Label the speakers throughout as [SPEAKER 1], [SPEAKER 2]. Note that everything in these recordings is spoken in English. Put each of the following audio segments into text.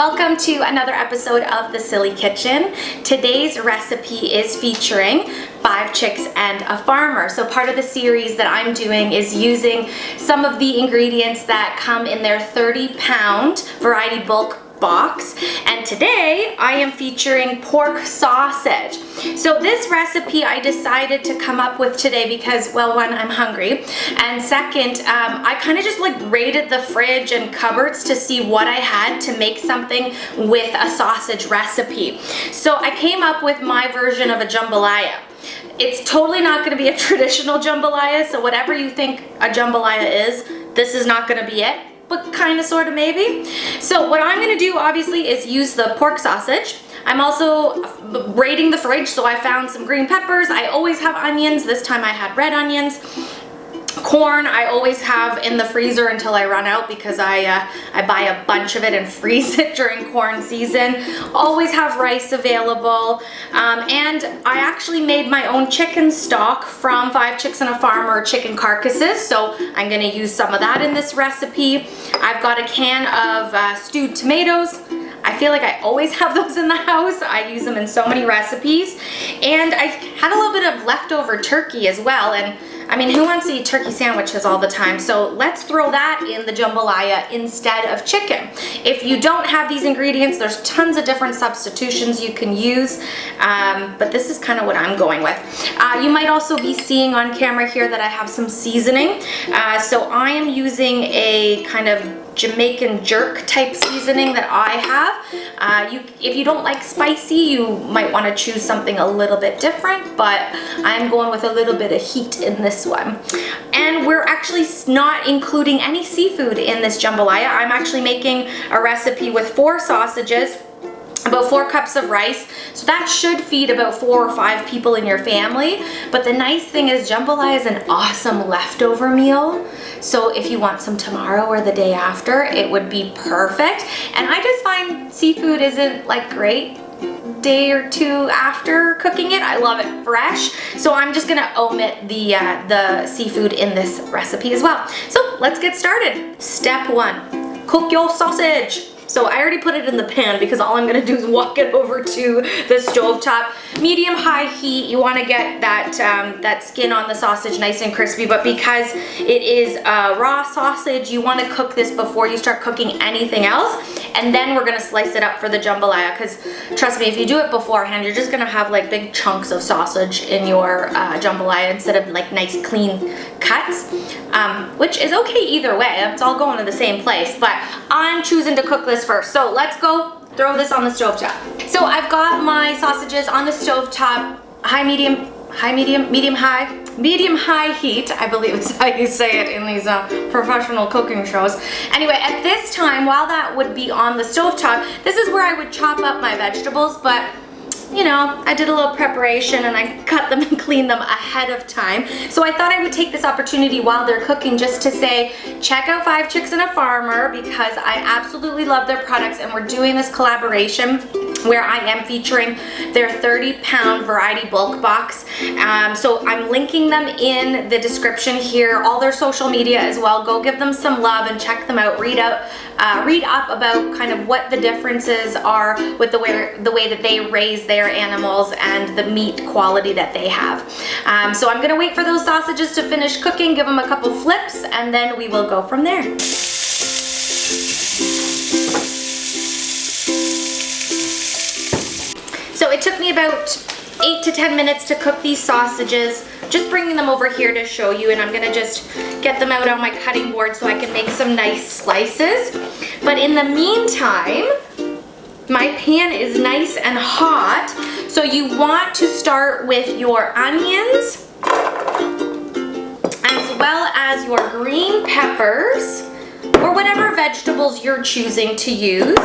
[SPEAKER 1] Welcome to another episode of The Silly Kitchen. Today's recipe is featuring 5 chicks and a farmer. So part of the series that I'm doing is using some of the ingredients that come in their 30-pound variety bulk box, and today I am featuring pork sausage. So this recipe I decided to come up with today because, well, one, I'm hungry, and second, I kind of just raided the fridge and cupboards to see what I had to make something with a sausage recipe. So I came up with my version of a jambalaya. It's totally not going to be a traditional jambalaya, so whatever you think a jambalaya is, this is not going to be it. But kind of, sort of, maybe. So what I'm going to do, obviously, is use the pork sausage. I'm also raiding the fridge, so I found some green peppers. I always have onions. This time I had red onions. Corn I always have in the freezer until I run out because I buy a bunch of it and freeze it during corn season. Always have rice available, and I actually made my own chicken stock from 5 Chicks and a Farmer chicken carcasses, so I'm going to use some of that in this recipe. I've got a can of stewed tomatoes. I feel like I always have those in the house. I use them in so many recipes, and I had a little bit of leftover turkey as well, and I mean, who wants to eat turkey sandwiches all the time? So let's throw that in the jambalaya instead of chicken. If you don't have these ingredients, there's tons of different substitutions you can use, but this is kind of what I'm going with. You might also be seeing on camera here that I have some seasoning. So I am using a kind of Jamaican jerk type seasoning that I have. If you don't like spicy, you might want to choose something a little bit different, but I'm going with a little bit of heat in this one. And we're actually not including any seafood in this jambalaya. I'm actually making a recipe with 4 sausages, about 4 cups of rice, so that should feed about 4 or 5 people in your family. But the nice thing is jambalaya is an awesome leftover meal, so if you want some tomorrow or the day after, it would be perfect. And I just find seafood isn't great day or 2 after cooking it. I love it fresh, so I'm just gonna omit the seafood in this recipe as well. So let's get started. Step 1, cook your sausage. So I already put it in the pan because all I'm gonna do is walk it over to the stovetop. Medium-high heat. You wanna get that skin on the sausage nice and crispy, but because it is raw sausage, you wanna cook this before you start cooking anything else. And then we're gonna slice it up for the jambalaya, because trust me, if you do it beforehand, you're just gonna have big chunks of sausage in your jambalaya instead of nice clean cuts, which is okay either way. It's all going to the same place, but I'm choosing to cook this first. So let's go throw this on the stovetop. So I've got my sausages on the stovetop, medium high heat, I believe is how you say it in these professional cooking shows. Anyway, at this time, while that would be on the stovetop, this is where I would chop up my vegetables, but you know, I did a little preparation and I cut them and cleaned them ahead of time. So I thought I would take this opportunity while they're cooking just to say, check out 5 Chicks and a Farmer, because I absolutely love their products, and we're doing this collaboration where I am featuring their 30-pound variety bulk box. So I'm linking them in the description here, all their social media as well. Go give them some love and check them out. Read up about kind of what the differences are with the way that they raise their animals and the meat quality that they have. So I'm gonna wait for those sausages to finish cooking, give them a couple flips, and then we will go from there. So it took me about 8 to 10 minutes to cook these sausages. Just bringing them over here to show you, and I'm gonna just get them out on my cutting board so I can make some nice slices. But in the meantime, my pan is nice and hot, so you want to start with your onions as well as your green peppers, or whatever vegetables you're choosing to use,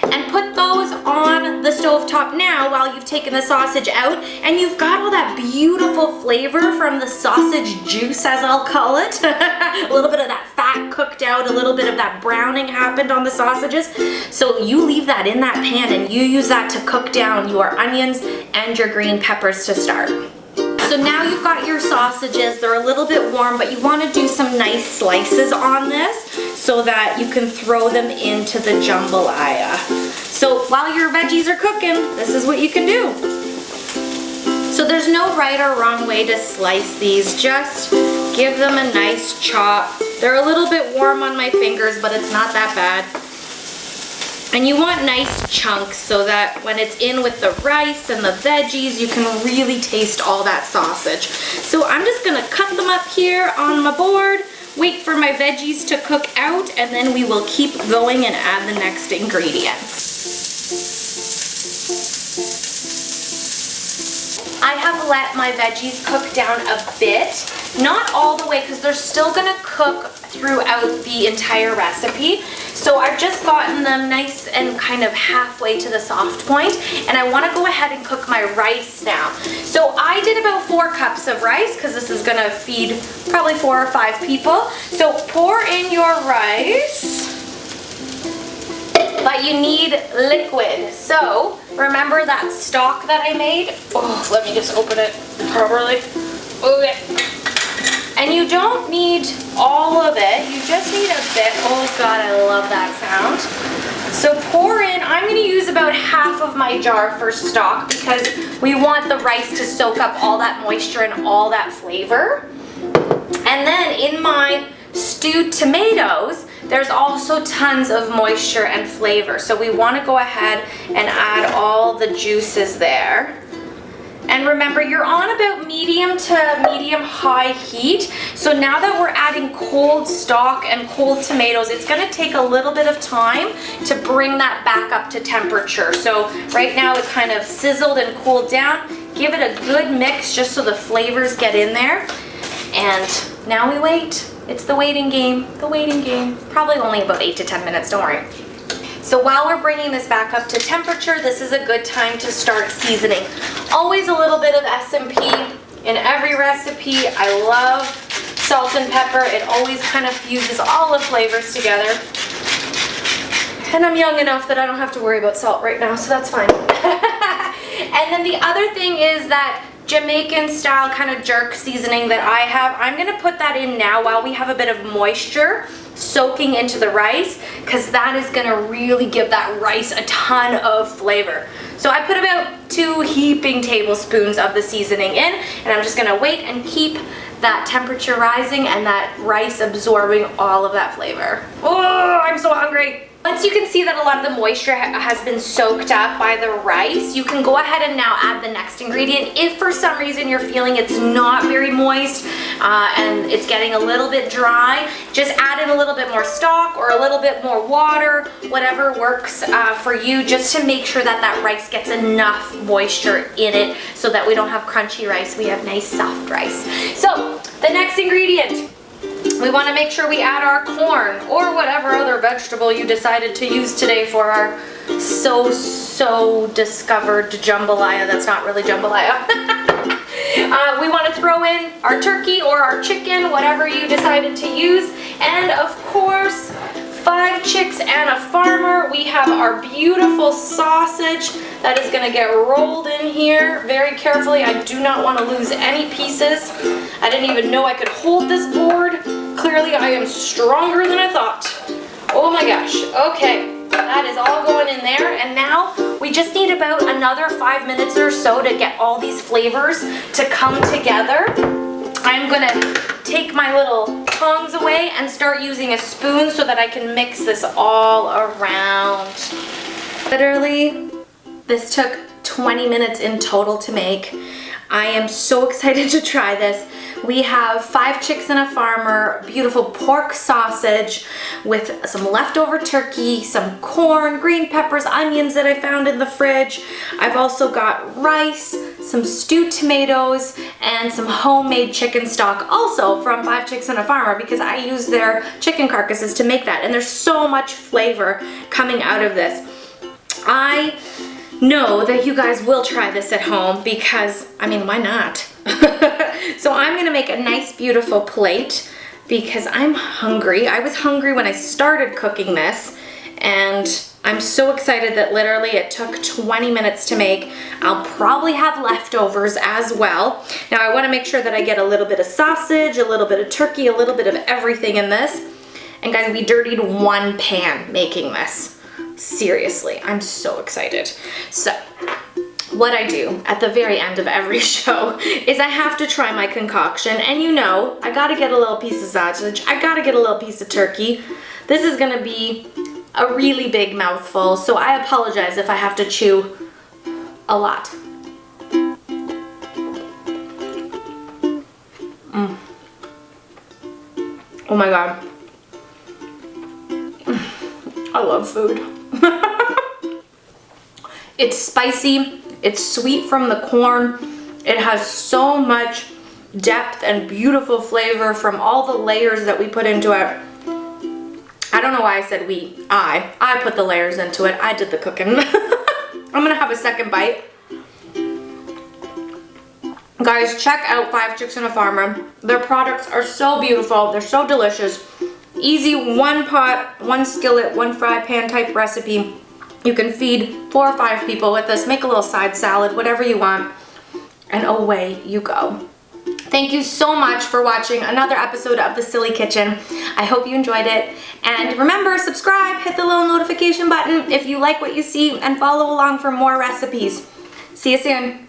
[SPEAKER 1] and put those on the stovetop now while you've taken the sausage out, and you've got all that beautiful flavor from the sausage juice, as I'll call it. A little bit of that fat cooked out, a little bit of that browning happened on the sausages. So you leave that in that pan and you use that to cook down your onions and your green peppers to start. So now you've got your sausages. They're a little bit warm, but you want to do some nice slices on this so that you can throw them into the jambalaya. So while your veggies are cooking, this is what you can do. So there's no right or wrong way to slice these. Just give them a nice chop. They're a little bit warm on my fingers, but it's not that bad. And you want nice chunks so that when it's in with the rice and the veggies, you can really taste all that sausage. So I'm just gonna cut them up here on my board, wait for my veggies to cook out, and then we will keep going and add the next ingredients. I have let my veggies cook down a bit, not all the way because they're still gonna cook throughout the entire recipe. So I've just gotten them nice and kind of halfway to the soft point, and I wanna go ahead and cook my rice now. So I did about 4 cups of rice because this is gonna feed probably 4 or 5 people. So pour in your rice, but you need liquid. So remember that stock that I made? Oh, let me just open it properly. Okay. And you don't need all of it, you just need a bit. Oh God, I love that sound. So pour in, I'm gonna use about half of my jar for stock because we want the rice to soak up all that moisture and all that flavor. And then in my stewed tomatoes, there's also tons of moisture and flavor. So we want to go ahead and add all the juices there. And remember, you're on about medium to medium high heat. So now that we're adding cold stock and cold tomatoes, it's gonna take a little bit of time to bring that back up to temperature. So right now it kind of sizzled and cooled down. Give it a good mix just so the flavors get in there. And now we wait. It's the waiting game, Probably only about 8 to 10 minutes, don't worry. So while we're bringing this back up to temperature, this is a good time to start seasoning. Always a little bit of S&P in every recipe. I love salt and pepper. It always kind of fuses all the flavors together. And I'm young enough that I don't have to worry about salt right now, so that's fine. And then the other thing is that Jamaican style kind of jerk seasoning that I have. I'm gonna put that in now while we have a bit of moisture soaking into the rice, because that is gonna really give that rice a ton of flavor. So I put about 2 heaping tablespoons of the seasoning in, and I'm just gonna wait and keep that temperature rising and that rice absorbing all of that flavor. Oh, I'm so hungry. Once you can see that a lot of the moisture has been soaked up by the rice, you can go ahead and now add the next ingredient. If for some reason you're feeling it's not very moist and it's getting a little bit dry, just add in a little bit more stock or a little bit more water, whatever works for you, just to make sure that that rice gets enough moisture in it so that we don't have crunchy rice, we have nice soft rice. So the next ingredient, we want to make sure we add our corn or whatever other vegetable you decided to use today for our so discovered jambalaya. That's not really jambalaya. We want to throw in our turkey or our chicken, whatever you decided to use. And of course, 5 chicks and a farmer. We have our beautiful sausage that is going to get rolled in here very carefully. I do not want to lose any pieces. I didn't even know I could hold this board. Clearly I am stronger than I thought. Oh my gosh. Okay, that is all going in there, and now we just need about another 5 minutes or so to get all these flavors to come together. I'm gonna take my little tongs away and start using a spoon so that I can mix this all around. Literally, this took 20 minutes in total to make. I am so excited to try this. We have 5 chicks and a farmer, beautiful pork sausage with some leftover turkey, some corn, green peppers, onions that I found in the fridge. I've also got rice, some stewed tomatoes, and some homemade chicken stock, also from 5 Chicks and a Farmer, because I use their chicken carcasses to make that, and there's so much flavor coming out of this. I know that you guys will try this at home because, I mean, why not? So I'm gonna make a nice, beautiful plate because I'm hungry. I was hungry when I started cooking this, and I'm so excited that literally it took 20 minutes to make. I'll probably have leftovers as well. Now I wanna make sure that I get a little bit of sausage, a little bit of turkey, a little bit of everything in this. And guys, we dirtied 1 pan making this. Seriously, I'm so excited. So, what I do at the very end of every show is I have to try my concoction, and you know, I gotta get a little piece of sausage, I gotta get a little piece of turkey. This is gonna be a really big mouthful, so I apologize if I have to chew a lot. Oh my God. I love food. It's spicy, it's sweet from the corn, it has so much depth and beautiful flavor from all the layers that we put into it. I don't know why I said we. I put the layers into it. I did the cooking. I'm gonna have a second bite. Guys, check out 5 Chicks and a Farmer. Their products are so beautiful. They're so delicious. Easy, one pot, one skillet, one fry pan type recipe. You can feed 4 or 5 people with this. Make a little side salad, whatever you want. And away you go. Thank you so much for watching another episode of The Silly Kitchen. I hope you enjoyed it. And remember, subscribe, hit the little notification button if you like what you see, and follow along for more recipes. See you soon.